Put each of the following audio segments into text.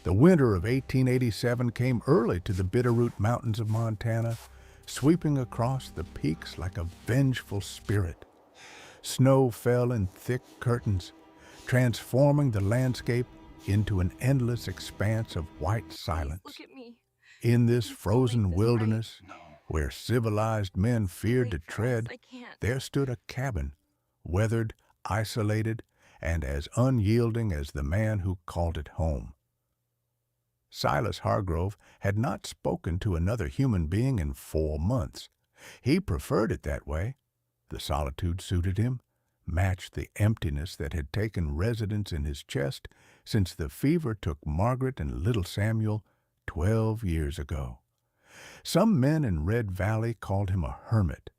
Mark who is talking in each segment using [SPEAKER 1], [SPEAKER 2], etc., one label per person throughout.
[SPEAKER 1] The winter of 1887 came early to the Bitterroot Mountains of Montana, sweeping across the peaks like a vengeful spirit. Snow fell in thick curtains, transforming the landscape into an endless expanse of white silence.
[SPEAKER 2] Look at me.
[SPEAKER 1] In this
[SPEAKER 2] You can't make
[SPEAKER 1] frozen
[SPEAKER 2] this right.
[SPEAKER 1] wilderness, where civilized men
[SPEAKER 2] Too
[SPEAKER 1] feared
[SPEAKER 2] late
[SPEAKER 1] to
[SPEAKER 2] for us.
[SPEAKER 1] tread,
[SPEAKER 2] I can't.
[SPEAKER 1] there stood a cabin, weathered, isolated, and as unyielding as the man who called it home. Silas Hargrove had not spoken to another human being in 4 months. He preferred it that way. The solitude suited him, matched the emptiness that had taken residence in his chest since the fever took Margaret and little Samuel 12 years ago. Some men in Red Valley called him a hermit.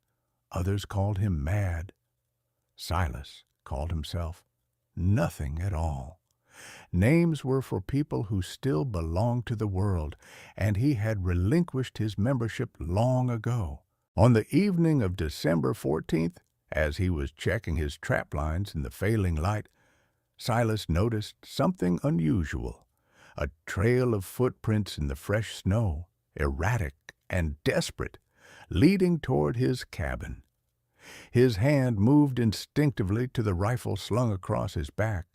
[SPEAKER 1] Others called him mad. Silas called himself nothing at all. Names were for people who still belonged to the world, and he had relinquished his membership long ago. On the evening of December 14th, as he was checking his trap lines in the failing light, Silas noticed something unusual. A trail of footprints in the fresh snow, erratic and desperate, leading toward his cabin. His hand moved instinctively to the rifle slung across his back.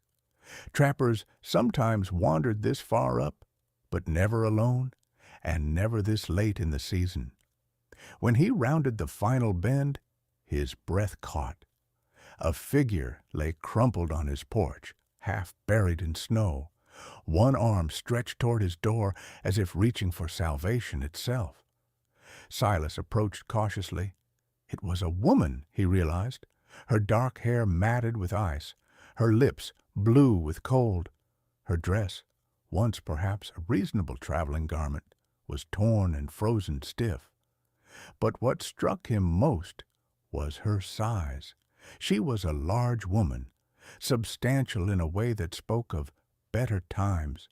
[SPEAKER 1] Trappers sometimes wandered this far up, but never alone, and never this late in the season. When he rounded the final bend, his breath caught. A figure lay crumpled on his porch, half buried in snow, one arm stretched toward his door as if reaching for salvation itself. Silas approached cautiously. It was a woman, he realized, her dark hair matted with ice, her lips blue with cold. Her dress, once perhaps a reasonable traveling garment, was torn and frozen stiff. But what struck him most was her size. She was a large woman, substantial in a way that spoke of better times,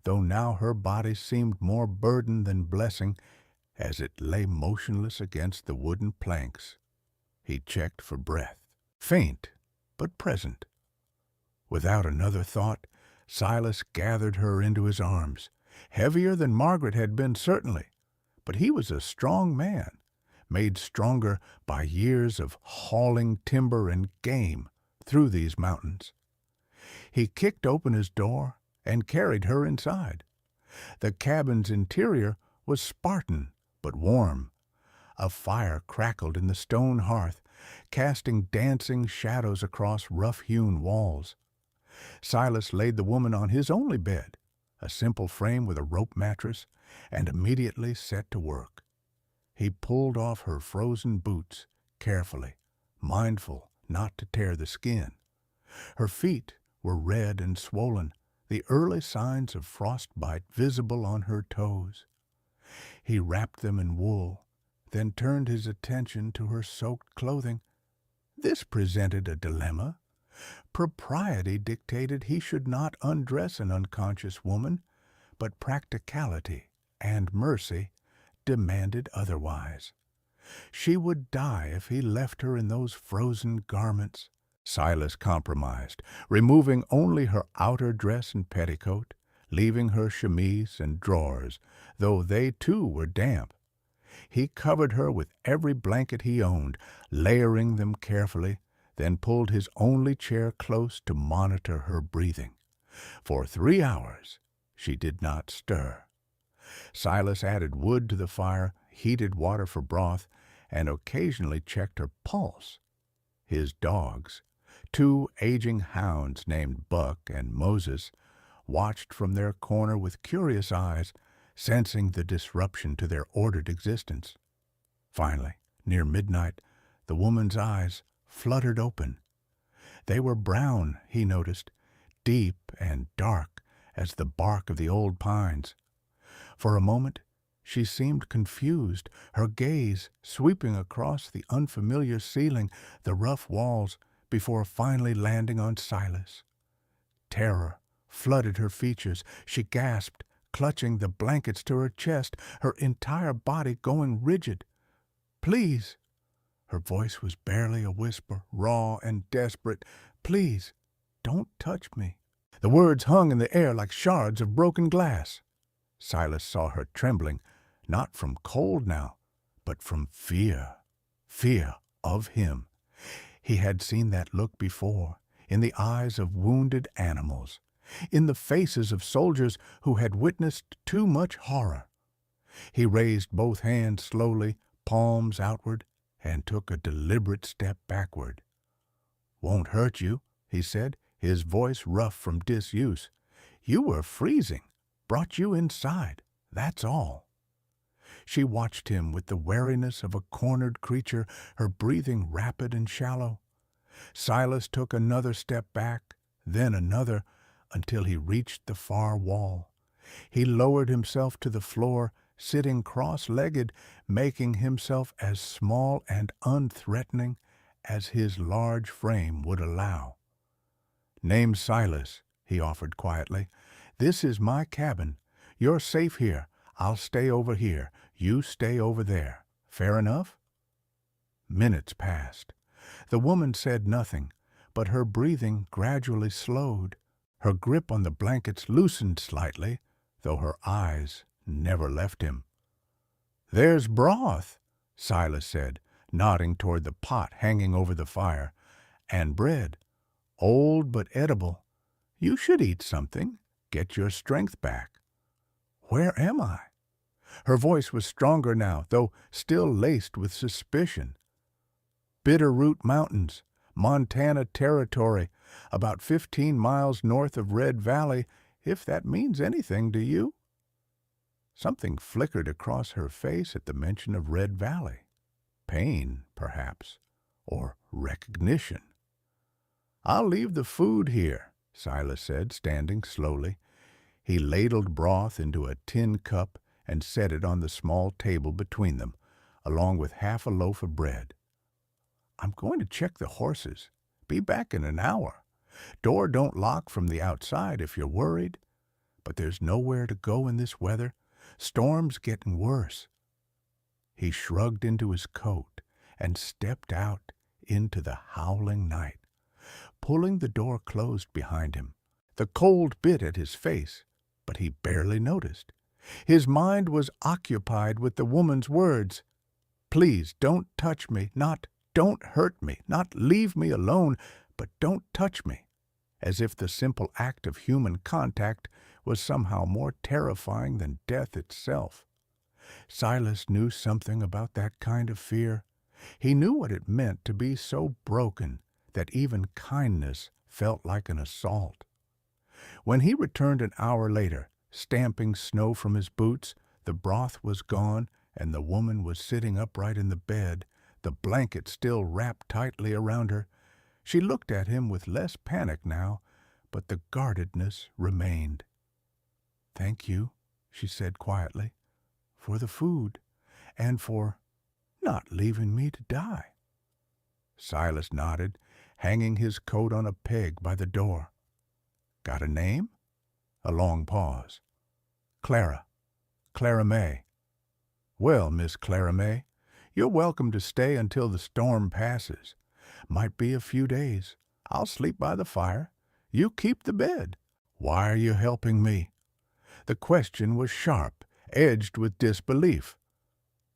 [SPEAKER 1] though now her body seemed more burden than blessing as it lay motionless against the wooden planks. He checked for breath, faint but present. Without another thought, Silas gathered her into his arms, heavier than Margaret had been certainly, but he was a strong man, made stronger by years of hauling timber and game through these mountains. He kicked open his door and carried her inside. The cabin's interior was Spartan but warm. A fire crackled in the stone hearth, casting dancing shadows across rough-hewn walls. Silas laid the woman on his only bed, a simple frame with a rope mattress, and immediately set to work. He pulled off her frozen boots carefully, mindful not to tear the skin. Her feet were red and swollen, the early signs of frostbite visible on her toes. He wrapped them in wool, then turned his attention to her soaked clothing. This presented a dilemma. Propriety dictated he should not undress an unconscious woman, but practicality and mercy demanded otherwise. She would die if he left her in those frozen garments. Silas compromised, removing only her outer dress and petticoat, leaving her chemise and drawers, though they too were damp. He covered her with every blanket he owned, layering them carefully, then pulled his only chair close to monitor her breathing. For 3 hours she did not stir. Silas added wood to the fire, heated water for broth, and occasionally checked her pulse. His dogs, 2 aging hounds named Buck and Moses, watched from their corner with curious eyes, sensing the disruption to their ordered existence. Finally, near midnight, the woman's eyes fluttered open. They were brown, he noticed, deep and dark as the bark of the old pines. For a moment, she seemed confused, her gaze sweeping across the unfamiliar ceiling, the rough walls, before finally landing on Silas. Terror flooded her features. She gasped, clutching the blankets to her chest, her entire body going rigid. "Please!" Her voice was barely a whisper, raw and desperate. "Please, don't touch me." The words hung in the air like shards of broken glass. Silas saw her trembling, not from cold now, but from fear. Fear of him. He had seen that look before, in the eyes of wounded animals, in the faces of soldiers who had witnessed too much horror. He raised both hands slowly, palms outward, and took a deliberate step backward. "Won't hurt you," he said, his voice rough from disuse. "You were freezing. Brought you inside. That's all." She watched him with the wariness of a cornered creature, her breathing rapid and shallow. Silas took another step back, then another, until he reached the far wall. He lowered himself to the floor, sitting cross-legged, making himself as small and unthreatening as his large frame would allow. "Name's Silas," he offered quietly. "This is my cabin. You're safe here. I'll stay over here. You stay over there. Fair enough?" Minutes passed. The woman said nothing, but her breathing gradually slowed. Her grip on the blankets loosened slightly, though her eyes never left him. "There's broth," Silas said, nodding toward the pot hanging over the fire, "and bread. Old but edible. You should eat something. Get your strength back." "Where am I?" Her voice was stronger now, though still laced with suspicion. "Bitterroot Mountains, Montana Territory, about 15 miles north of Red Valley, if that means anything to you." Something flickered across her face at the mention of Red Valley. Pain, perhaps, or recognition. "I'll leave the food here," Silas said, standing slowly. He ladled broth into a tin cup and set it on the small table between them, along with half a loaf of bread. "I'm going to check the horses. Be back in an hour. Door don't lock from the outside if you're worried. But there's nowhere to go in this weather. Storm's getting worse." He shrugged into his coat and stepped out into the howling night, pulling the door closed behind him. The cold bit at his face, but he barely noticed. His mind was occupied with the woman's words. "Please don't touch me, not don't hurt me, not leave me alone, but don't touch me," as if the simple act of human contact was somehow more terrifying than death itself. Silas knew something about that kind of fear. He knew what it meant to be so broken that even kindness felt like an assault. When he returned an hour later, stamping snow from his boots, the broth was gone and the woman was sitting upright in the bed, the blanket still wrapped tightly around her. She looked at him with less panic now, but the guardedness remained. "Thank you," she said quietly, "for the food, and for not leaving me to die." Silas nodded, hanging his coat on a peg by the door. "Got a name?" A long pause. "Clara. Clara May." "Well, Miss Clara May, you're welcome to stay until the storm passes. Might be a few days. I'll sleep by the fire. You keep the bed. Why are you helping me?" The question was sharp, edged with disbelief.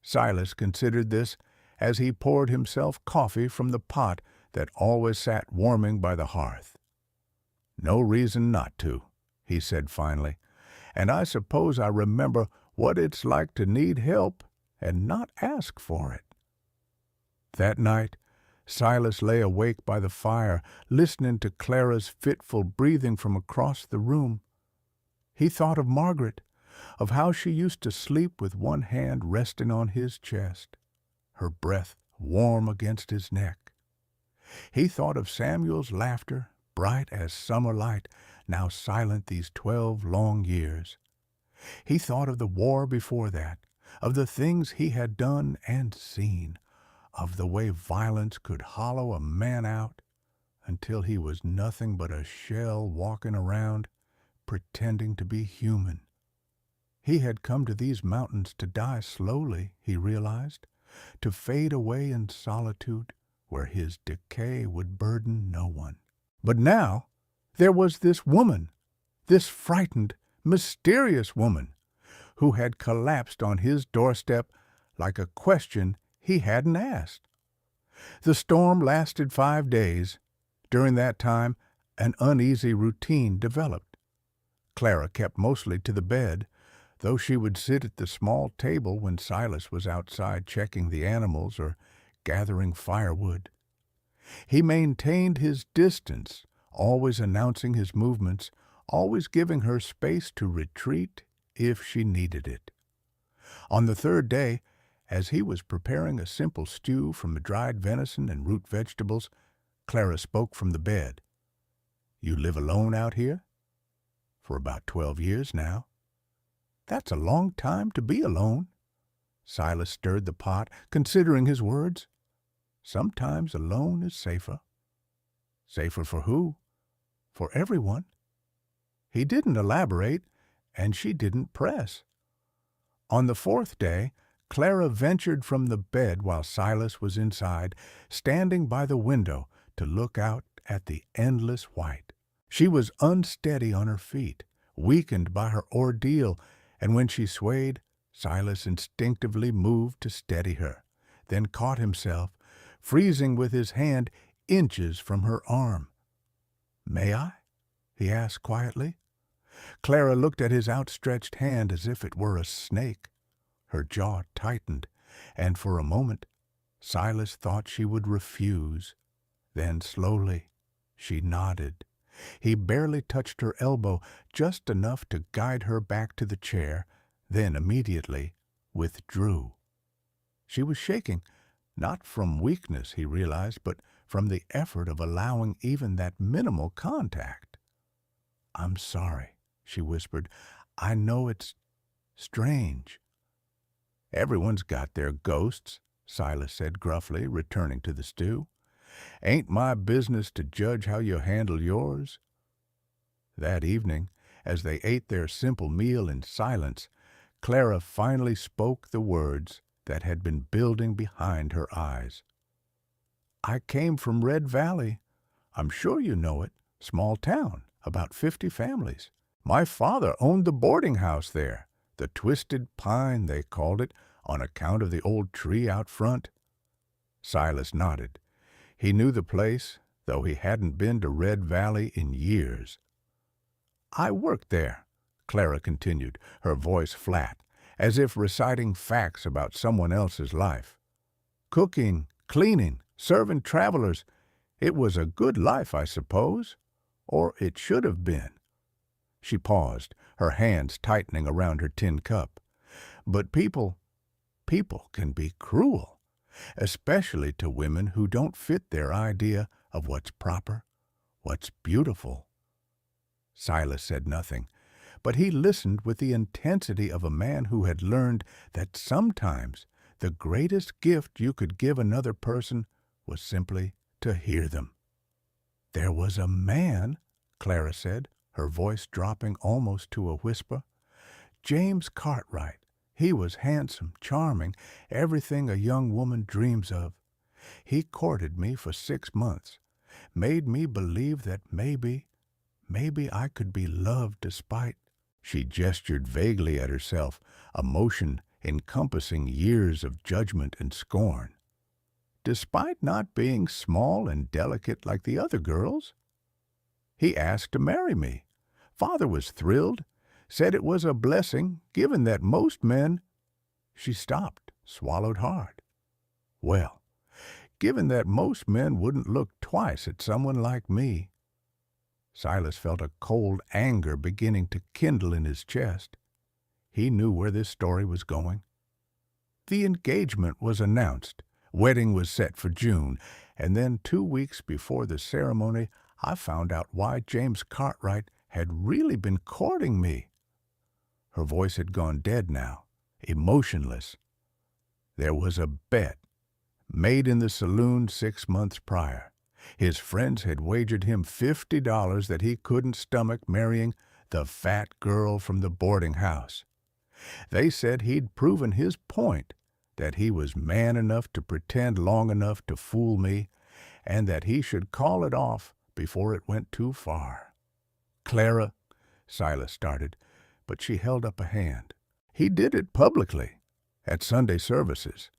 [SPEAKER 1] Silas considered this as he poured himself coffee from the pot that always sat warming by the hearth. "No reason not to," he said finally, "and I suppose I remember what it's like to need help and not ask for it." That night, Silas lay awake by the fire, listening to Clara's fitful breathing from across the room. He thought of Margaret, of how she used to sleep with one hand resting on his chest, her breath warm against his neck. He thought of Samuel's laughter, bright as summer light, now silent these 12 long years. He thought of the war before that, of the things he had done and seen, of the way violence could hollow a man out until he was nothing but a shell walking around, pretending to be human. He had come to these mountains to die slowly, he realized, to fade away in solitude where his decay would burden no one. But now there was this woman, this frightened, mysterious woman who had collapsed on his doorstep like a question he hadn't asked. The storm lasted 5 days. During that time, an uneasy routine developed. Clara kept mostly to the bed, though she would sit at the small table when Silas was outside checking the animals or gathering firewood. He maintained his distance, always announcing his movements, always giving her space to retreat if she needed it. On the 3rd day, as he was preparing a simple stew from dried venison and root vegetables, Clara spoke from the bed. "You live alone out here?" "For about 12 years now." "That's a long time to be alone." Silas stirred the pot, considering his words. "Sometimes alone is safer." "Safer for who?" "For everyone." He didn't elaborate, and she didn't press. On the 4th day, Clara ventured from the bed while Silas was inside, standing by the window to look out at the endless white. She was unsteady on her feet, weakened by her ordeal, and when she swayed, Silas instinctively moved to steady her, then caught himself, freezing with his hand inches from her arm. "May I?" he asked quietly. Clara looked at his outstretched hand as if it were a snake. Her jaw tightened, and for a moment Silas thought she would refuse. Then slowly she nodded. He barely touched her elbow, just enough to guide her back to the chair, then immediately withdrew. She was shaking, not from weakness, he realized, but from the effort of allowing even that minimal contact. "I'm sorry," she whispered. "I know it's strange." "Everyone's got their ghosts," Silas said gruffly, returning to the stew. "Ain't my business to judge how you handle yours." That evening, as they ate their simple meal in silence, Clara finally spoke the words that had been building behind her eyes. "I came from Red Valley. I'm sure you know it. Small town, about 50 families. My father owned the boarding house there. The Twisted Pine, they called it, on account of the old tree out front." Silas nodded. He knew the place, though he hadn't been to Red Valley in years. "I worked there," Clara continued, her voice flat, as if reciting facts about someone else's life. "Cooking, cleaning, serving travelers. It was a good life, I suppose. Or it should have been." She paused, her hands tightening around her tin cup. "But people can be cruel, especially to women who don't fit their idea of what's proper, what's beautiful." Silas said nothing, but he listened with the intensity of a man who had learned that sometimes the greatest gift you could give another person was simply to hear them. "There was a man," Clara said, her voice dropping almost to a whisper. "James Cartwright. He was handsome, charming, everything a young woman dreams of. He courted me for 6 months, made me believe that maybe I could be loved despite—" She gestured vaguely at herself, a motion encompassing years of judgment and scorn. "Despite not being small and delicate like the other girls. He asked to marry me. Father was thrilled, said it was a blessing, given that most men—" She stopped, swallowed hard. "Well, given that most men wouldn't look twice at someone like me." Silas felt a cold anger beginning to kindle in his chest. He knew where this story was going. The engagement was announced. Wedding was set for June, and then 2 weeks before the ceremony, I found out why James Cartwright had really been courting me. Her voice had gone dead now, emotionless. There was a bet made in the saloon 6 months prior. His friends had wagered him $50 that he couldn't stomach marrying the fat girl from the boarding house. They said he'd proven his point, that he was man enough to pretend long enough to fool me, and that he should call it off before it went too far. Clara, Silas started, but she held up a hand. He did it publicly, at Sunday services,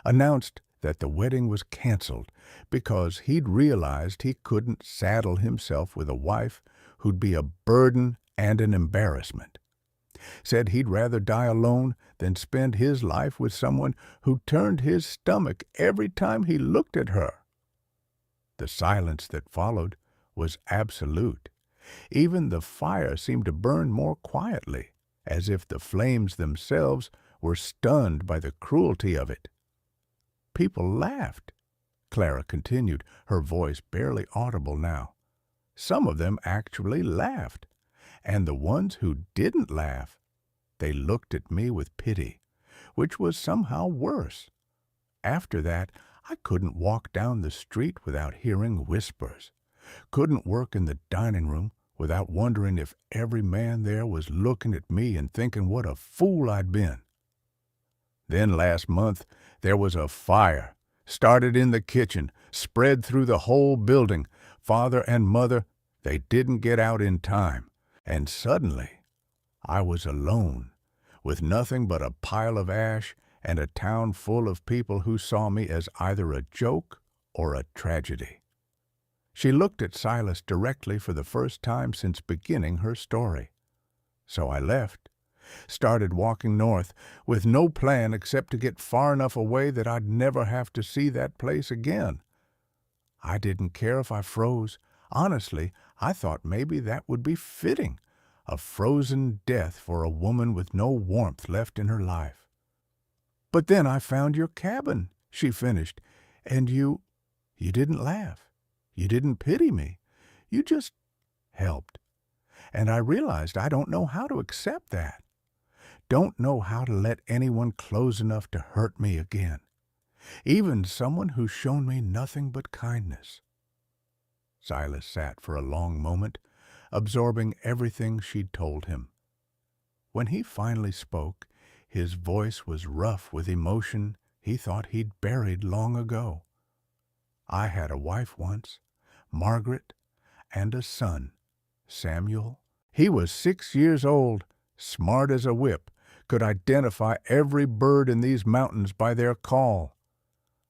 [SPEAKER 1] announced that the wedding was canceled because he'd realized he couldn't saddle himself with a wife who'd be a burden and an embarrassment. Said he'd rather die alone than spend his life with someone who turned his stomach every time he looked at her. The silence that followed was absolute. Even the fire seemed to burn more quietly, as if the flames themselves were stunned by the cruelty of it. People laughed, Clara continued, her voice barely audible now. Some of them actually laughed, and the ones who didn't laugh, they looked at me with pity, which was somehow worse. After that, I couldn't walk down the street without hearing whispers, couldn't work in the dining room without wondering if every man there was looking at me and thinking what a fool I'd been. Then last month, there was a fire, started in the kitchen, spread through the whole building. Father and Mother, they didn't get out in time, and suddenly I was alone, with nothing but a pile of ash and a town full of people who saw me as either a joke or a tragedy. She looked at Silas directly for the first time since beginning her story. So I left, started walking north, with no plan except to get far enough away that I'd never have to see that place again. I didn't care if I froze. Honestly, I thought maybe that would be fitting, a frozen death for a woman with no warmth left in her life. But then I found your cabin, she finished, and you didn't laugh. You didn't pity me. You just helped. And I realized I don't know how to accept that. Don't know how to let anyone close enough to hurt me again. Even someone who's shown me nothing but kindness. Silas sat for a long moment, absorbing everything she'd told him. When he finally spoke, his voice was rough with emotion he thought he'd buried long ago. I had a wife once, Margaret, and a son, Samuel. He was 6 years old, smart as a whip, could identify every bird in these mountains by their call.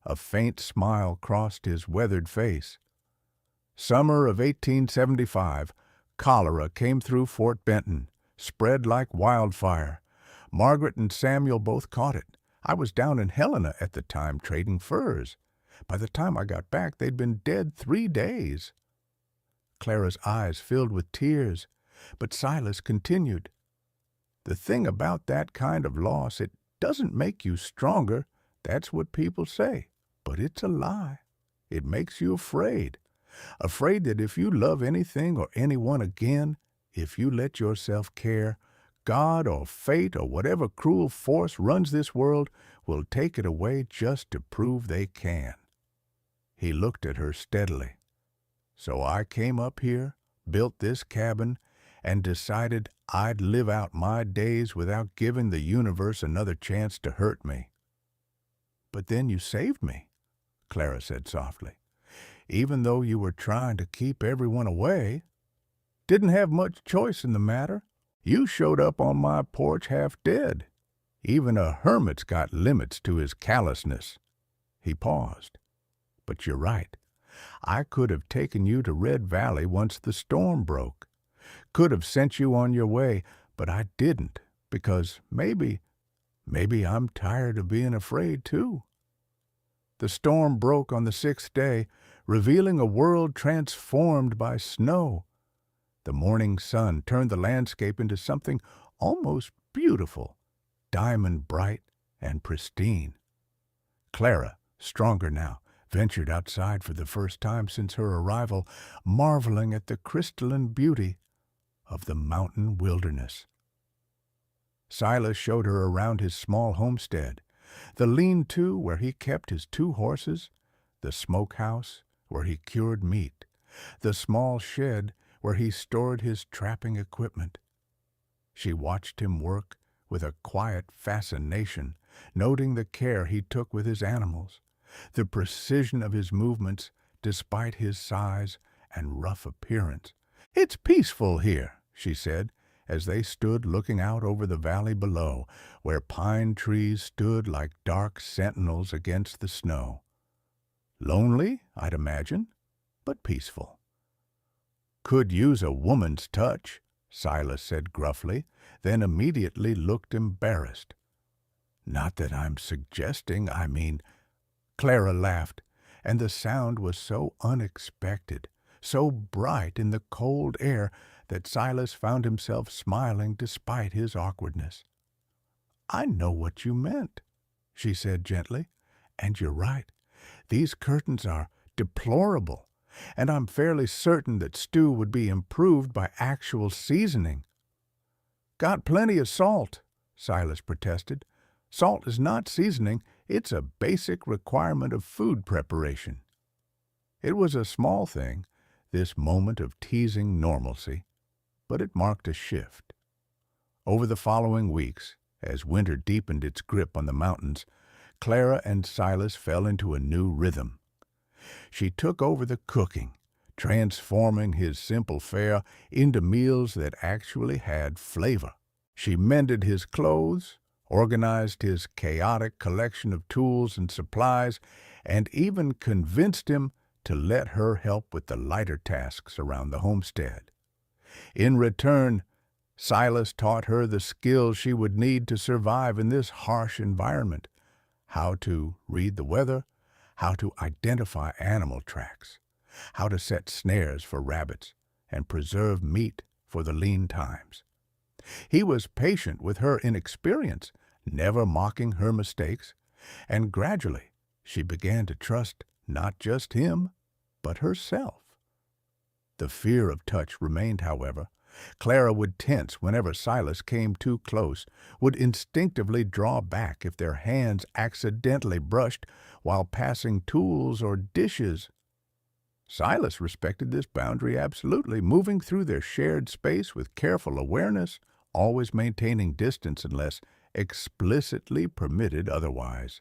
[SPEAKER 1] A faint smile crossed his weathered face. Summer of 1875, cholera came through Fort Benton, spread like wildfire. Margaret and Samuel both caught it. I was down in Helena at the time trading furs. By the time I got back, they'd been dead 3 days. Clara's eyes filled with tears, but Silas continued. The thing about that kind of loss, it doesn't make you stronger. That's what people say. But it's a lie. It makes you afraid. Afraid that if you love anything or anyone again, if you let yourself care, God or fate or whatever cruel force runs this world will take it away just to prove they can. He looked at her steadily. So I came up here, built this cabin, and decided I'd live out my days without giving the universe another chance to hurt me. But then you saved me, Clara said softly. Even though you were trying to keep everyone away, didn't have much choice in the matter. You showed up on my porch half dead. Even a hermit's got limits to his callousness. He paused. But you're right. I could have taken you to Red Valley once the storm broke. Could have sent you on your way, but I didn't, because maybe I'm tired of being afraid too. The storm broke on the 6th day, revealing a world transformed by snow. The morning sun turned the landscape into something almost beautiful, diamond bright and pristine. Clara, stronger now, ventured outside for the first time since her arrival, marveling at the crystalline beauty of the mountain wilderness. Silas showed her around his small homestead, the lean-to where he kept his 2 horses, the smokehouse where he cured meat, the small shed where he stored his trapping equipment. She watched him work with a quiet fascination, noting the care he took with his animals, the precision of his movements despite his size and rough appearance. It's peaceful here, she said, as they stood looking out over the valley below, where pine trees stood like dark sentinels against the snow. Lonely, I'd imagine, but peaceful. "Could use a woman's touch," Silas said gruffly, then immediately looked embarrassed. "Not that I'm suggesting, I mean—" Clara laughed, and the sound was so unexpected, so bright in the cold air, that Silas found himself smiling despite his awkwardness. "I know what you meant," she said gently, "and you're right. These curtains are deplorable, and I'm fairly certain that stew would be improved by actual seasoning." "Got plenty of salt," Silas protested. "Salt is not seasoning, it's a basic requirement of food preparation." It was a small thing, this moment of teasing normalcy, but it marked a shift. Over the following weeks, as winter deepened its grip on the mountains, Clara and Silas fell into a new rhythm. She took over the cooking, transforming his simple fare into meals that actually had flavor. She mended his clothes, organized his chaotic collection of tools and supplies, and even convinced him to let her help with the lighter tasks around the homestead. In return, Silas taught her the skills she would need to survive in this harsh environment: how to read the weather, how to identify animal tracks, how to set snares for rabbits, and preserve meat for the lean times. He was patient with her inexperience, never mocking her mistakes, and gradually she began to trust not just him, but herself. The fear of touch remained, however. Clara would tense whenever Silas came too close, would instinctively draw back if their hands accidentally brushed while passing tools or dishes. Silas respected this boundary absolutely, moving through their shared space with careful awareness, always maintaining distance unless explicitly permitted otherwise.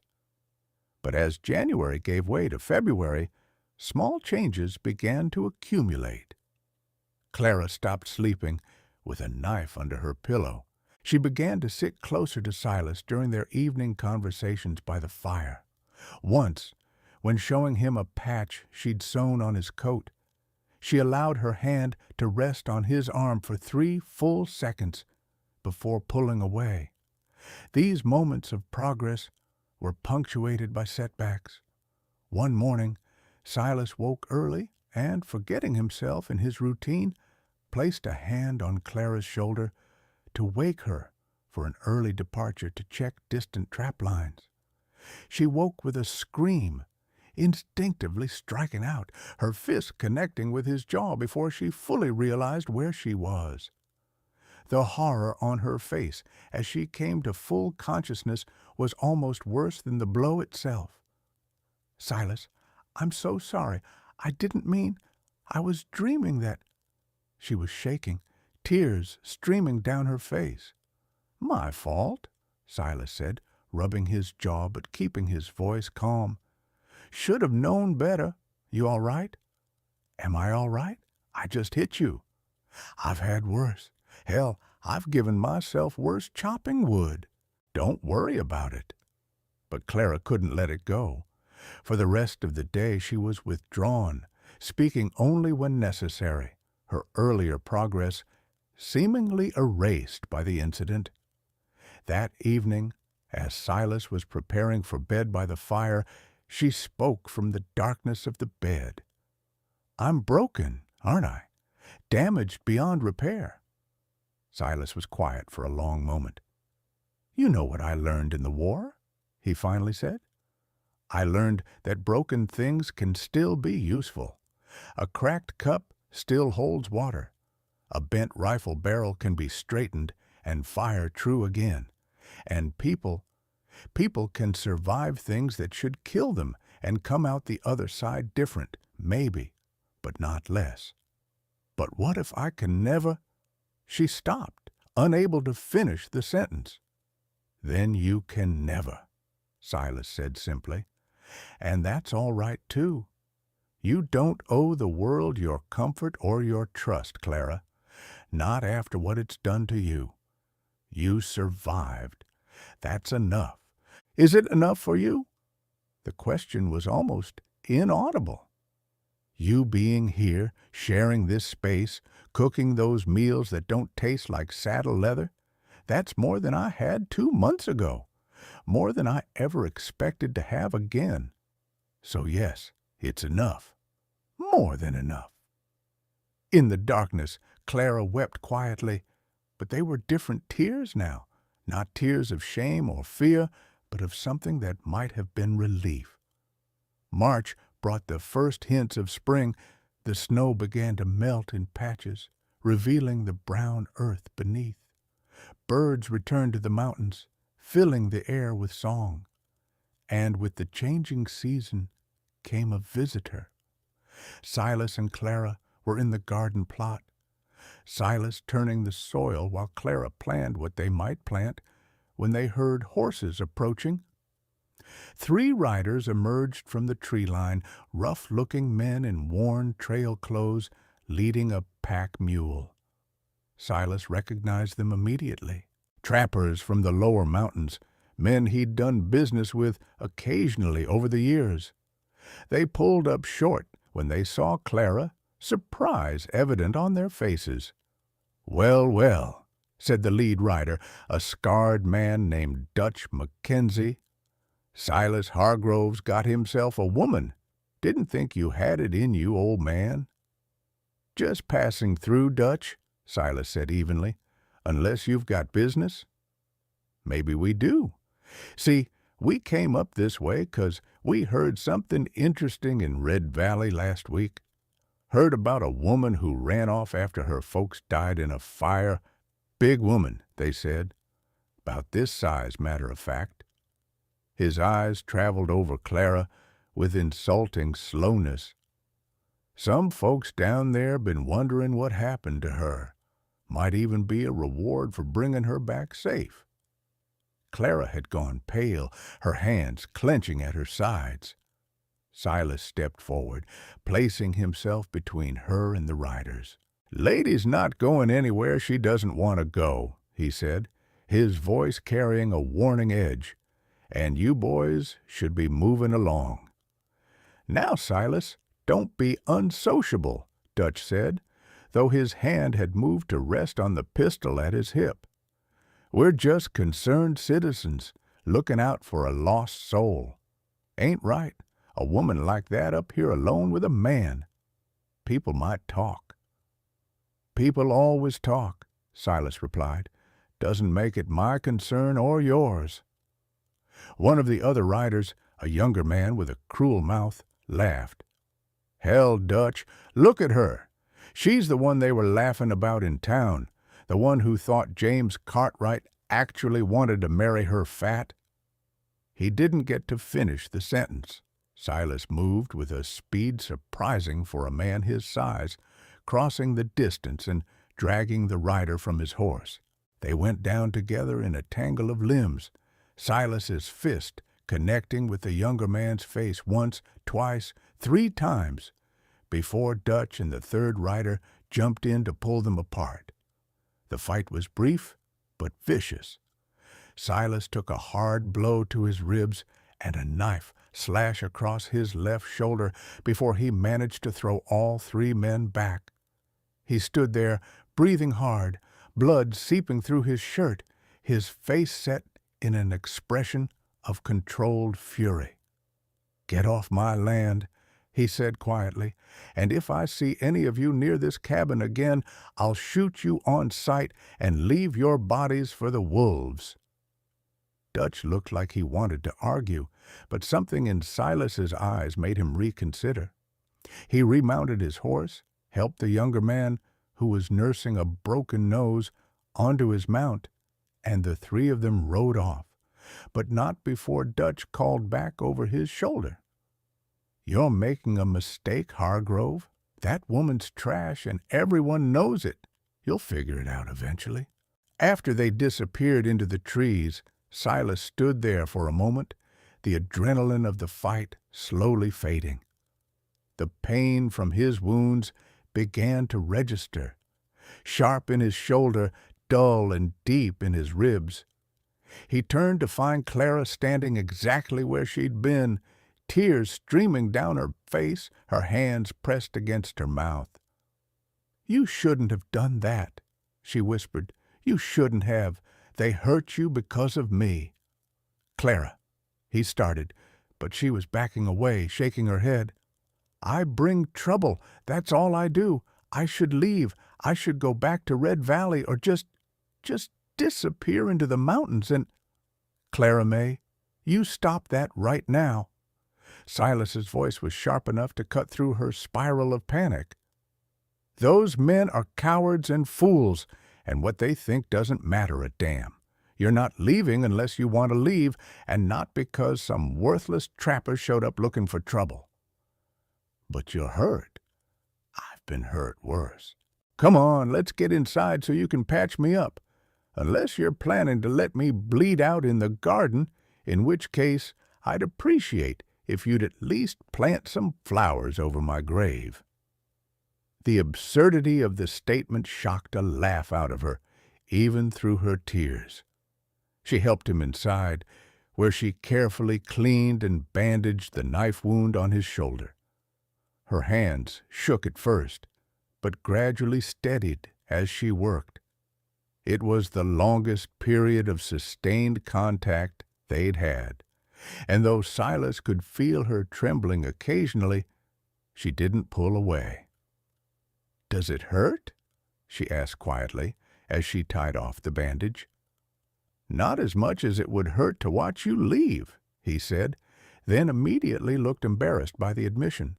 [SPEAKER 1] But as January gave way to February, small changes began to accumulate. Clara stopped sleeping with a knife under her pillow. She began to sit closer to Silas during their evening conversations by the fire. Once, when showing him a patch she'd sewn on his coat, she allowed her hand to rest on his arm for 3 full seconds before pulling away. These moments of progress were punctuated by setbacks. One morning, Silas woke early and, forgetting himself in his routine, placed a hand on Clara's shoulder to wake her for an early departure to check distant trap lines. She woke with a scream, instinctively striking out, her fist connecting with his jaw before she fully realized where she was. The horror on her face as she came to full consciousness was almost worse than the blow itself. "Silas, I'm so sorry. I didn't mean. I was dreaming that—" She was shaking, tears streaming down her face. "My fault," Silas said, rubbing his jaw but keeping his voice calm. "Should have known better. You all right?" "Am I all right? I just hit you." "I've had worse. Hell, I've given myself worse chopping wood." "Don't worry about it." But Clara couldn't let it go. For the rest of the day she was withdrawn, speaking only when necessary, her earlier progress seemingly erased by the incident. That evening, as Silas was preparing for bed by the fire, she spoke from the darkness of the bed. "I'm broken, aren't I? Damaged beyond repair." Silas was quiet for a long moment. "You know what I learned in the war," he finally said. "I learned that broken things can still be useful. A cracked cup still holds water. A bent rifle barrel can be straightened and fire true again. And people can survive things that should kill them and come out the other side different, maybe, but not less. But what if I can never—" She stopped, unable to finish the sentence. "Then you can never," Silas said simply. "And that's all right, too. You don't owe the world your comfort or your trust, Clara. Not after what it's done to you. You survived. That's enough. Is it enough for you? The question was almost inaudible. You being here, sharing this space, cooking those meals that don't taste like saddle leather, that's more than I had 2 months ago, more than I ever expected to have again. So yes, it's enough, more than enough. In the darkness, Clara wept quietly, but they were different tears now, not tears of shame or fear, but of something that might have been relief. March brought the first hints of spring. The snow began to melt in patches, revealing the brown earth beneath. Birds returned to the mountains, filling the air with song. And with the changing season came a visitor. Silas and Clara were in the garden plot, Silas turning the soil while Clara planned what they might plant, when they heard horses approaching. 3 riders emerged from the tree line, rough-looking men in worn trail clothes, leading a pack mule. Silas recognized them immediately. Trappers from the lower mountains, men he'd done business with occasionally over the years. They pulled up short when they saw Clara, surprise evident on their faces. "Well, well," said the lead rider, a scarred man named Dutch Mackenzie. "Silas Hargrove's got himself a woman. Didn't think you had it in you, old man." "Just passing through, Dutch," Silas said evenly, "unless you've got business." "Maybe we do. See, we came up this way 'cause we heard something interesting in Red Valley last week. Heard about a woman who ran off after her folks died in a fire. Big woman, they said. About this size, matter of fact." His eyes traveled over Clara with insulting slowness. "Some folks down there been wondering what happened to her. Might even be a reward for bringing her back safe." Clara had gone pale, her hands clenching at her sides. Silas stepped forward, placing himself between her and the riders. "Lady's not going anywhere she doesn't want to go," he said, his voice carrying a warning edge. "And you boys should be moving along." "Now, Silas, don't be unsociable," Dutch said, though his hand had moved to rest on the pistol at his hip. "We're just concerned citizens, looking out for a lost soul. Ain't right, a woman like that up here alone with a man. People might talk." "People always talk," Silas replied. "Doesn't make it my concern or yours." One of the other riders, a younger man with a cruel mouth, laughed. "Hell, Dutch, look at her. She's the one they were laughing about in town, the one who thought James Cartwright actually wanted to marry her fat." He didn't get to finish the sentence. Silas moved with a speed surprising for a man his size, crossing the distance and dragging the rider from his horse. They went down together in a tangle of limbs, Silas's fist connecting with the younger man's face once, twice, 3 times, before Dutch and the third rider jumped in to pull them apart. The fight was brief, but vicious. Silas took a hard blow to his ribs and a knife slash across his left shoulder before he managed to throw all 3 men back. He stood there, breathing hard, blood seeping through his shirt, his face set in an expression of controlled fury. "Get off my land," he said quietly, "and if I see any of you near this cabin again, I'll shoot you on sight and leave your bodies for the wolves." Dutch looked like he wanted to argue, but something in Silas's eyes made him reconsider. He remounted his horse, helped the younger man, who was nursing a broken nose, onto his mount, and the 3 of them rode off, but not before Dutch called back over his shoulder. "You're making a mistake, Hargrove. That woman's trash, and everyone knows it. You'll figure it out eventually." After they disappeared into the trees, Silas stood there for a moment, the adrenaline of the fight slowly fading. The pain from his wounds began to register, sharp in his shoulder, dull and deep in his ribs. He turned to find Clara standing exactly where she'd been, tears streaming down her face, her hands pressed against her mouth. "You shouldn't have done that," she whispered. "You shouldn't have. They hurt you because of me." "Clara," he started, but she was backing away, shaking her head. "I bring trouble. That's all I do. I should leave. I should go back to Red Valley or just disappear into the mountains and—" "Clara May, you stop that right now." Silas's voice was sharp enough to cut through her spiral of panic. "Those men are cowards and fools, and what they think doesn't matter a damn. You're not leaving unless you want to leave, and not because some worthless trapper showed up looking for trouble." "But you're hurt." "I've been hurt worse." "Come on, let's get inside so you can patch me up. Unless you're planning to let me bleed out in the garden, in which case I'd appreciate if you'd at least plant some flowers over my grave." The absurdity of the statement shocked a laugh out of her, even through her tears. She helped him inside, where she carefully cleaned and bandaged the knife wound on his shoulder. Her hands shook at first, but gradually steadied as she worked. It was the longest period of sustained contact they'd had, and though Silas could feel her trembling occasionally, she didn't pull away. "Does it hurt?" she asked quietly as she tied off the bandage. "Not as much as it would hurt to watch you leave," he said, then immediately looked embarrassed by the admission.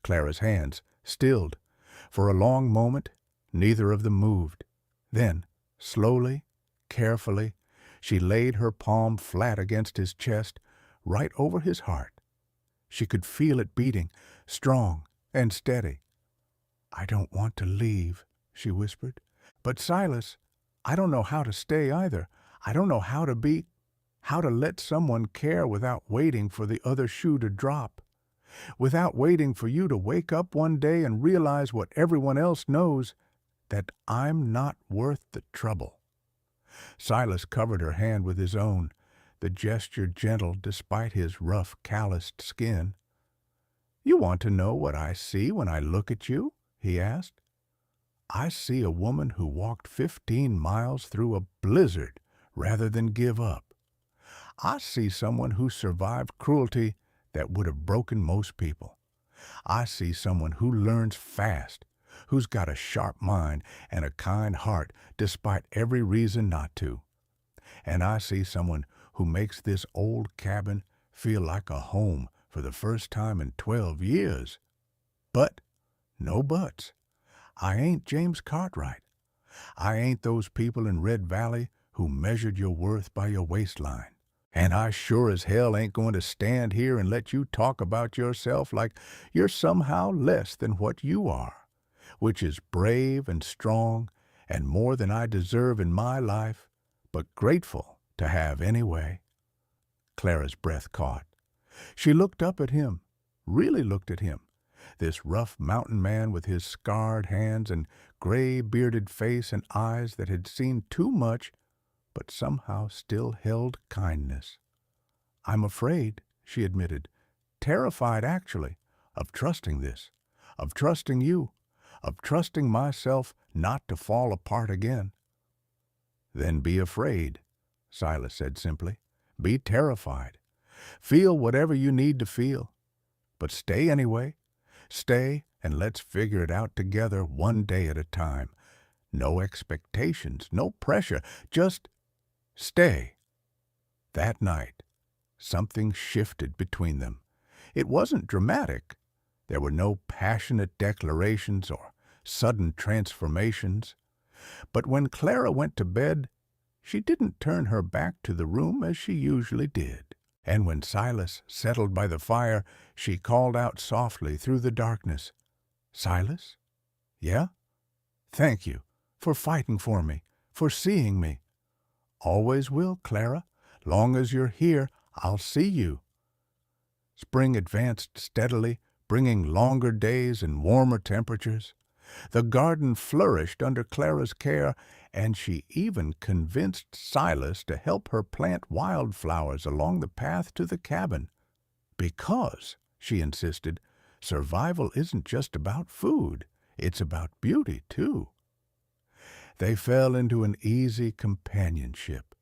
[SPEAKER 1] Clara's hands stilled. For a long moment, neither of them moved. Then, slowly, carefully, she laid her palm flat against his chest, right over his heart. She could feel it beating, strong and steady. "I don't want to leave," she whispered. "But Silas, I don't know how to stay either. I don't know how to let someone care without waiting for the other shoe to drop. Without waiting for you to wake up one day and realize what everyone else knows, that I'm not worth the trouble." Silas covered her hand with his own, the gesture gentle despite his rough, calloused skin. "You want to know what I see when I look at you?" he asked. "I see a woman who walked 15 miles through a blizzard rather than give up. I see someone who survived cruelty that would have broken most people. I see someone who learns fast, who's got a sharp mind and a kind heart despite every reason not to. And I see someone who makes this old cabin feel like a home for the first time in 12 years. But, no buts, I ain't James Cartwright. I ain't those people in Red Valley who measured your worth by your waistline. And I sure as hell ain't going to stand here and let you talk about yourself like you're somehow less than what you are, which is brave and strong and more than I deserve in my life, but grateful to have anyway." Clara's breath caught. She looked up at him, really looked at him, this rough mountain man with his scarred hands and gray-bearded face and eyes that had seen too much but somehow still held kindness. "I'm afraid," she admitted, "terrified actually, of trusting this, of trusting you, of trusting myself not to fall apart again." "Then be afraid," Silas said simply. "Be terrified. Feel whatever you need to feel. But stay anyway. Stay and let's figure it out together one day at a time. No expectations, no pressure, just stay." That night, something shifted between them. It wasn't dramatic. There were no passionate declarations or sudden transformations. But when Clara went to bed, she didn't turn her back to the room as she usually did. And when Silas settled by the fire, she called out softly through the darkness, "Silas? Yeah? Thank you for fighting for me, for seeing me." "Always will, Clara. Long as you're here, I'll see you." Spring advanced steadily, bringing longer days and warmer temperatures. The garden flourished under Clara's care, and she even convinced Silas to help her plant wildflowers along the path to the cabin. Because, she insisted, survival isn't just about food, it's about beauty, too. They fell into an easy companionship,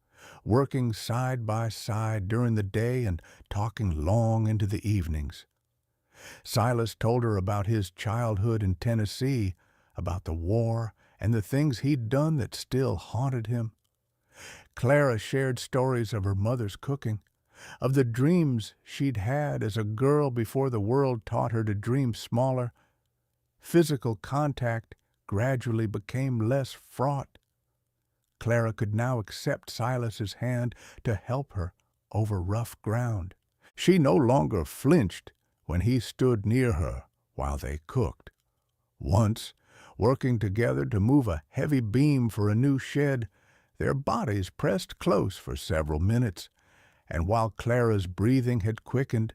[SPEAKER 1] working side by side during the day and talking long into the evenings. Silas told her about his childhood in Tennessee, about the war, and the things he'd done that still haunted him. Clara shared stories of her mother's cooking, of the dreams she'd had as a girl before the world taught her to dream smaller. Physical contact gradually became less fraught. Clara could now accept Silas's hand to help her over rough ground. She no longer flinched when he stood near her while they cooked. Once, working together to move a heavy beam for a new shed, their bodies pressed close for several minutes, and while Clara's breathing had quickened,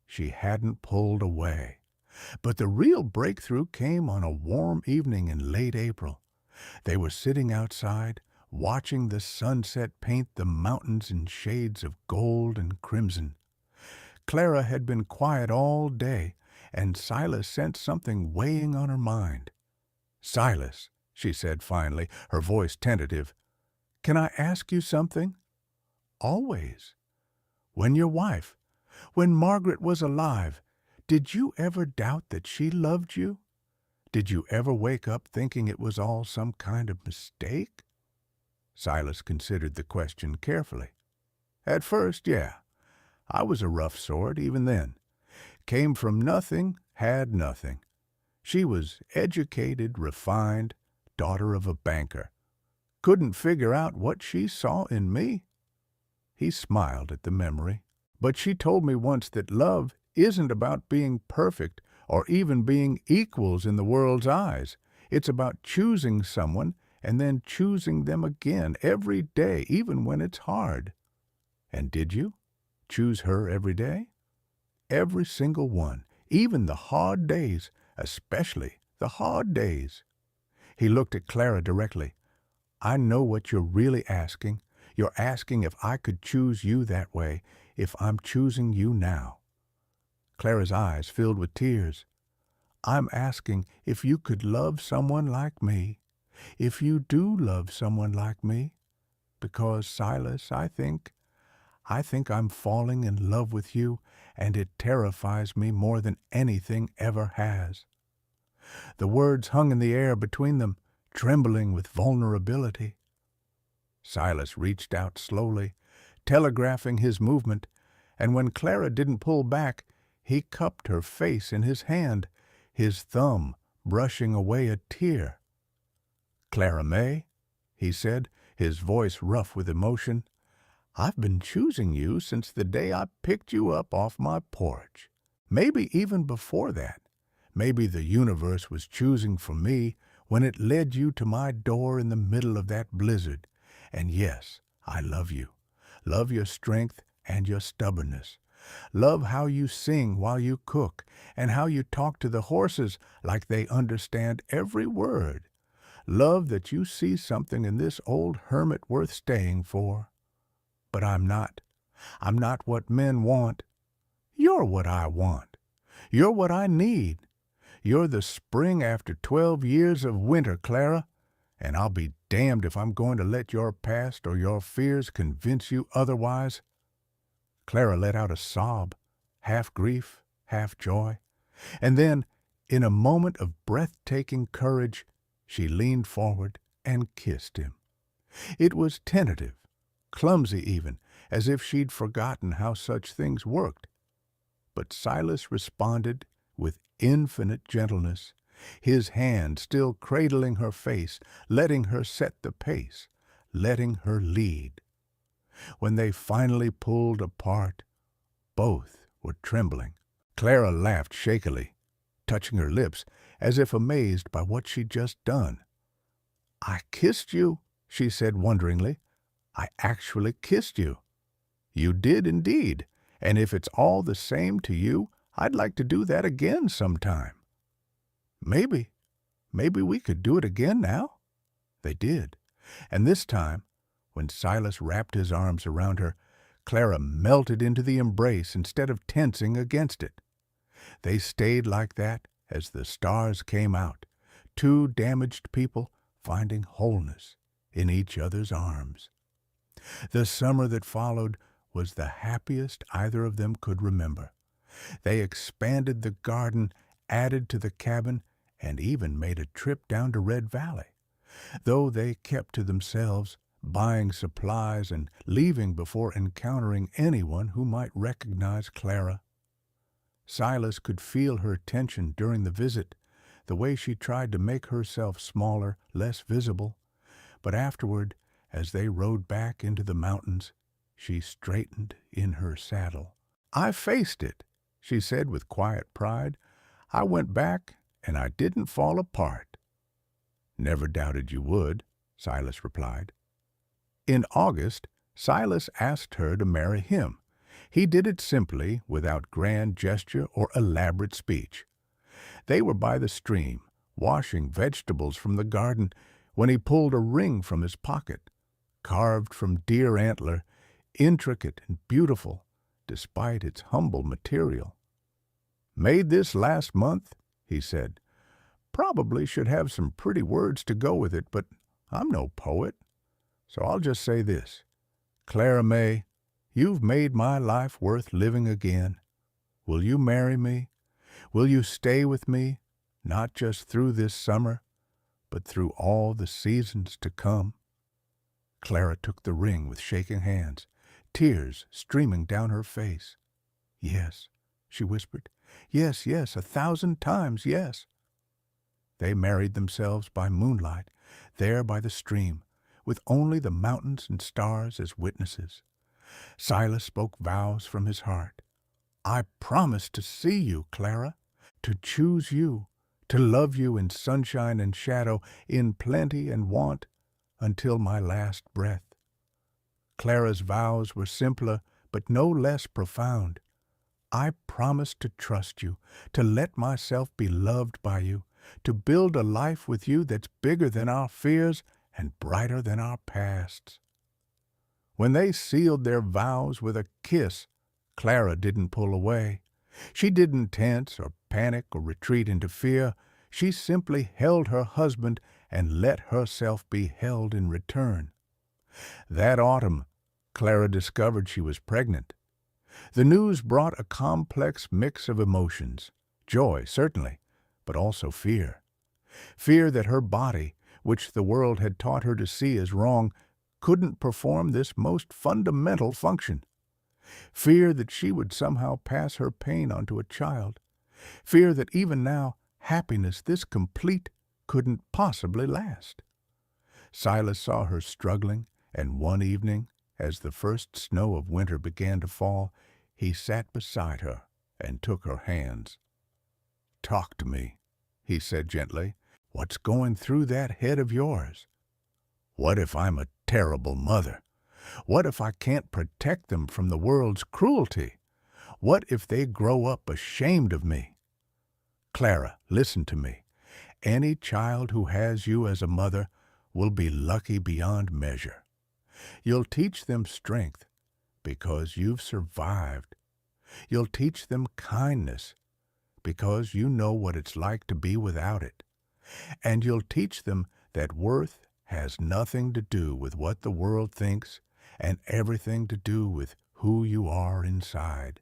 [SPEAKER 1] she hadn't pulled away. But the real breakthrough came on a warm evening in late April. They were sitting outside, watching the sunset paint the mountains in shades of gold and crimson. Clara had been quiet all day, and Silas sensed something weighing on her mind. "Silas," she said finally, her voice tentative, "can I ask you something?" "Always." "When your wife, when Margaret was alive, did you ever doubt that she loved you? Did you ever wake up thinking it was all some kind of mistake?" Silas considered the question carefully. "At first, yeah. I was a rough sort even then. Came from nothing, had nothing. She was educated, refined, daughter of a banker. Couldn't figure out what she saw in me." He smiled at the memory. "But she told me once that love isn't about being perfect or even being equals in the world's eyes. It's about choosing someone and then choosing them again every day, even when it's hard." "And did you choose her every day?" "Every single one, even the hard days, especially the hard days." He looked at Clara directly. "I know what you're really asking. You're asking if I could choose you that way, if I'm choosing you now." Clara's eyes filled with tears. "I'm asking if you could love someone like me, if you do love someone like me, because, Silas, I think I'm falling in love with you, and it terrifies me more than anything ever has." The words hung in the air between them, trembling with vulnerability. Silas reached out slowly, telegraphing his movement, and when Clara didn't pull back, he cupped her face in his hand, his thumb brushing away a tear. "Clara May," he said, his voice rough with emotion, "I've been choosing you since the day I picked you up off my porch. Maybe even before that. Maybe the universe was choosing for me when it led you to my door in the middle of that blizzard. And yes, I love you. Love your strength and your stubbornness. Love how you sing while you cook and how you talk to the horses like they understand every word. Love that you see something in this old hermit worth staying for. But I'm not. I'm not what men want. You're what I want. You're what I need. You're the spring after 12 years of winter, Clara, and I'll be damned if I'm going to let your past or your fears convince you otherwise." Clara let out a sob, half grief, half joy, and then, in a moment of breathtaking courage, she leaned forward and kissed him. It was tentative, clumsy even, as if she'd forgotten how such things worked. But Silas responded with infinite gentleness, his hand still cradling her face, letting her set the pace, letting her lead. When they finally pulled apart, both were trembling. Clara laughed shakily, touching her lips as if amazed by what she'd just done. "I kissed you," she said wonderingly. "I actually kissed you." "You did indeed, and if it's all the same to you, I'd like to do that again sometime." Maybe, maybe we could do it again now." They did, and this time, when Silas wrapped his arms around her, Clara melted into the embrace instead of tensing against it. They stayed like that as the stars came out, two damaged people finding wholeness in each other's arms. The summer that followed was the happiest either of them could remember. They expanded the garden, added to the cabin, and even made a trip down to Red Valley, though they kept to themselves, buying supplies and leaving before encountering anyone who might recognize Clara. Silas could feel her tension during the visit, the way she tried to make herself smaller, less visible, but afterward, as they rode back into the mountains, she straightened in her saddle. "I faced it," she said with quiet pride. "I went back, and I didn't fall apart." "Never doubted you would," Silas replied. In August, Silas asked her to marry him. He did it simply, without grand gesture or elaborate speech. They were by the stream, washing vegetables from the garden, when he pulled a ring from his pocket, carved from deer antler, intricate and beautiful, despite its humble material. "Made this last month," he said. "Probably should have some pretty words to go with it, but I'm no poet. So I'll just say this. Clara May, you've made my life worth living again. Will you marry me? Will you stay with me, not just through this summer, but through all the seasons to come?" Clara took the ring with shaking hands, tears streaming down her face. "Yes," she whispered. "Yes, yes, 1,000 times yes." They married themselves by moonlight, there by the stream, with only the mountains and stars as witnesses. Silas spoke vows from his heart. "I promise to see you, Clara, to choose you, to love you in sunshine and shadow, in plenty and want, until my last breath." Clara's vows were simpler, but no less profound. "I promise to trust you, to let myself be loved by you, to build a life with you that's bigger than our fears and brighter than our pasts." When they sealed their vows with a kiss, Clara didn't pull away. She didn't tense or panic or retreat into fear. She simply held her husband and let herself be held in return. That autumn, Clara discovered she was pregnant. The news brought a complex mix of emotions. Joy, certainly, but also fear. Fear that her body, which the world had taught her to see as wrong, couldn't perform this most fundamental function. Fear that she would somehow pass her pain onto a child. Fear that even now, happiness this complete couldn't possibly last. Silas saw her struggling, and one evening, as the first snow of winter began to fall, he sat beside her and took her hands. "Talk to me," he said gently. "What's going through that head of yours? What if I'm a terrible mother? What if I can't protect them from the world's cruelty? What if they grow up ashamed of me? Clara, listen to me. Any child who has you as a mother will be lucky beyond measure. You'll teach them strength because you've survived. You'll teach them kindness because you know what it's like to be without it. And you'll teach them that worth has nothing to do with what the world thinks and everything to do with who you are inside.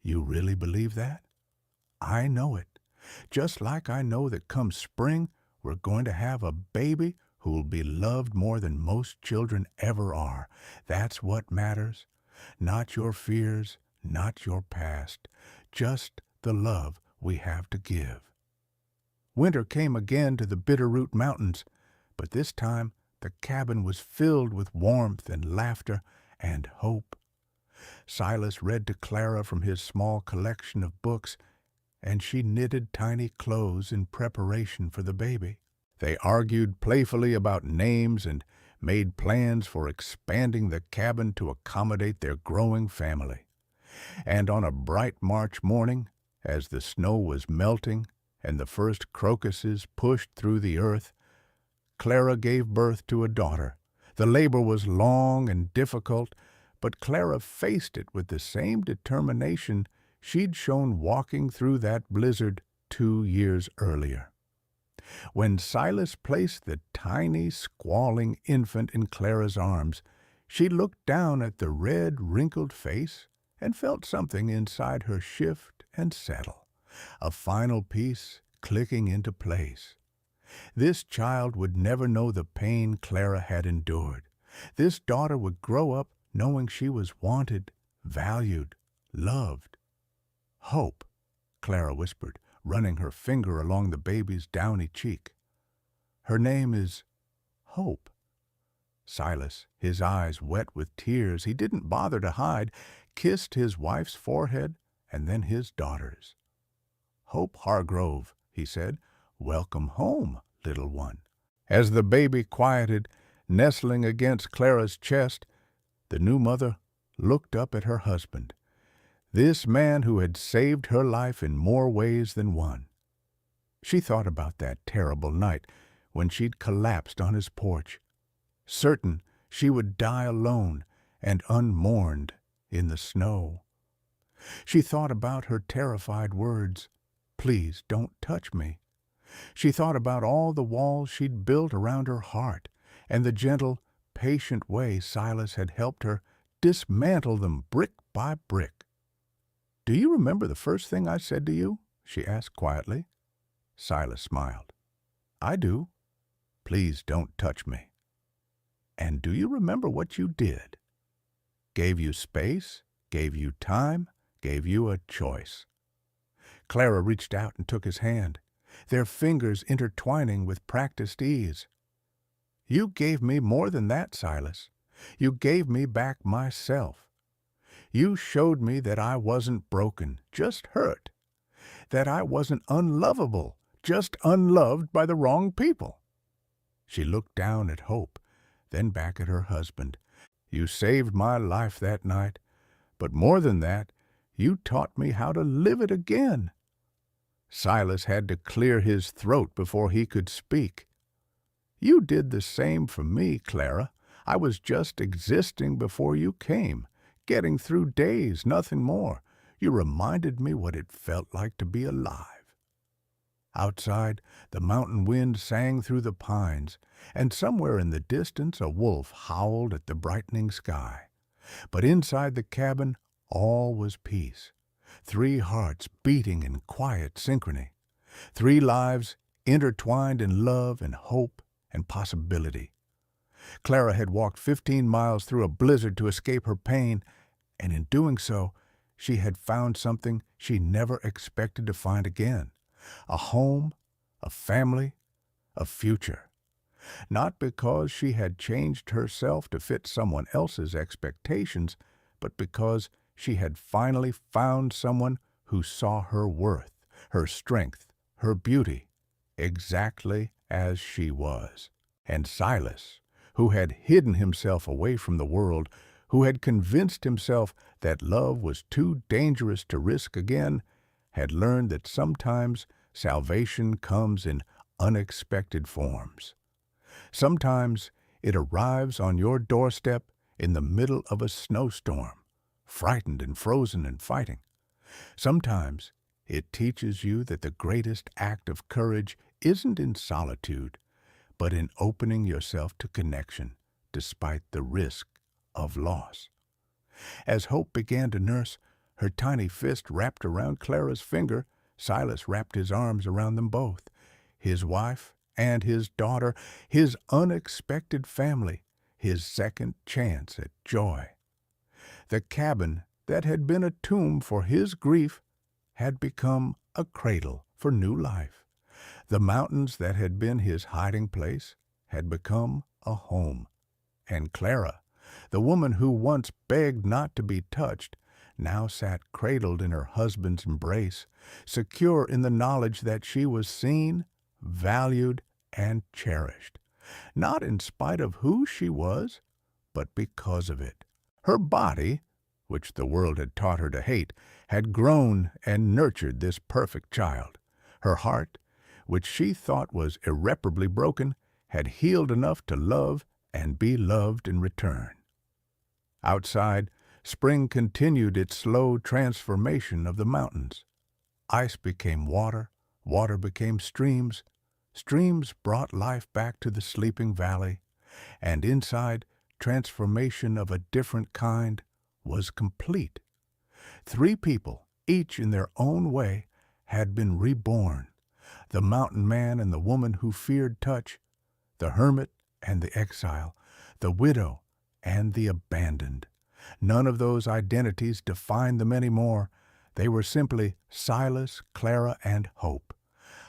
[SPEAKER 1] You really believe that? I know it. Just like I know that come spring, we're going to have a baby who will be loved more than most children ever are. That's what matters. Not your fears, not your past, just the love we have to give. Winter came again to the Bitterroot Mountains, but this time the cabin was filled with warmth and laughter and hope. Silas read to Clara from his small collection of books, and she knitted tiny clothes in preparation for the baby. They argued playfully about names and made plans for expanding the cabin to accommodate their growing family. And on a bright March morning, as the snow was melting and the first crocuses pushed through the earth, Clara gave birth to a daughter. The labor was long and difficult, but Clara faced it with the same determination she'd shown walking through that blizzard 2 years earlier. When Silas placed the tiny, squalling infant in Clara's arms, she looked down at the red, wrinkled face and felt something inside her shift and settle, a final piece clicking into place. This child would never know the pain Clara had endured. This daughter would grow up knowing she was wanted, valued, loved. "Hope," Clara whispered, running her finger along the baby's downy cheek. "Her name is Hope." Silas, his eyes wet with tears he didn't bother to hide, kissed his wife's forehead and then his daughter's. "Hope Hargrove," he said, "welcome home, little one." As the baby quieted, nestling against Clara's chest, the new mother looked up at her husband, this man who had saved her life in more ways than one. She thought about that terrible night when she'd collapsed on his porch, certain she would die alone and unmourned in the snow. She thought about her terrified words, "Please don't touch me." She thought about all the walls she'd built around her heart and the gentle, patient way Silas had helped her dismantle them brick by brick. "Do you remember the first thing I said to you?" she asked quietly. Silas smiled. "I do. Please don't touch me." "And do you remember what you did?" "Gave you space, gave you time, gave you a choice." Clara reached out and took his hand, their fingers intertwining with practiced ease. "You gave me more than that, Silas. You gave me back myself. You showed me that I wasn't broken, just hurt. That I wasn't unlovable, just unloved by the wrong people." She looked down at Hope, then back at her husband. "You saved my life that night, but more than that, you taught me how to live it again." Silas had to clear his throat before he could speak. "You did the same for me, Clara. I was just existing before you came, getting through days, nothing more. You reminded me what it felt like to be alive." Outside, the mountain wind sang through the pines, and somewhere in the distance a wolf howled at the brightening sky. But inside the cabin, all was peace. 3 hearts beating in quiet synchrony. 3 lives intertwined in love and hope and possibility. Clara had walked 15 miles through a blizzard to escape her pain, and in doing so, she had found something she never expected to find again. A home, a family, a future. Not because she had changed herself to fit someone else's expectations, but because she had finally found someone who saw her worth, her strength, her beauty, exactly as she was. And Silas, who had hidden himself away from the world, who had convinced himself that love was too dangerous to risk again, had learned that sometimes salvation comes in unexpected forms. Sometimes it arrives on your doorstep in the middle of a snowstorm, frightened and frozen and fighting. Sometimes it teaches you that the greatest act of courage isn't in solitude, but in opening yourself to connection, despite the risk of loss. As Hope began to nurse, her tiny fist wrapped around Clara's finger, Silas wrapped his arms around them both, his wife and his daughter, his unexpected family, his second chance at joy. The cabin that had been a tomb for his grief had become a cradle for new life. The mountains that had been his hiding place had become a home. And Clara, the woman who once begged not to be touched, now sat cradled in her husband's embrace, secure in the knowledge that she was seen, valued, and cherished, not in spite of who she was, but because of it. Her body, which the world had taught her to hate, had grown and nurtured this perfect child. Her heart, which she thought was irreparably broken, had healed enough to love and be loved in return. Outside, spring continued its slow transformation of the mountains. Ice became water, water became streams, streams brought life back to the sleeping valley, and inside, transformation of a different kind was complete. Three people, each in their own way, had been reborn: the mountain man and the woman who feared touch, the hermit and the exile, the widow and the abandoned. None of those identities defined them anymore. They were simply Silas, Clara, and Hope,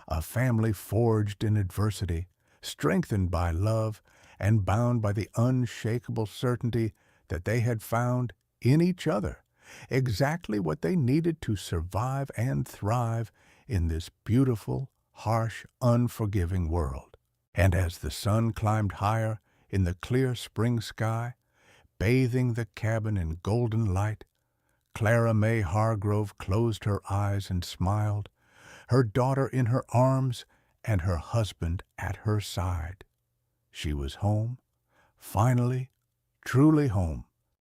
[SPEAKER 1] a family forged in adversity, strengthened by love, and bound by the unshakable certainty that they had found in each other exactly what they needed to survive and thrive in this beautiful, harsh, unforgiving world. And as the sun climbed higher in the clear spring sky, bathing the cabin in golden light, Clara May Hargrove closed her eyes and smiled, her daughter in her arms and her husband at her side. She was home, finally, truly home.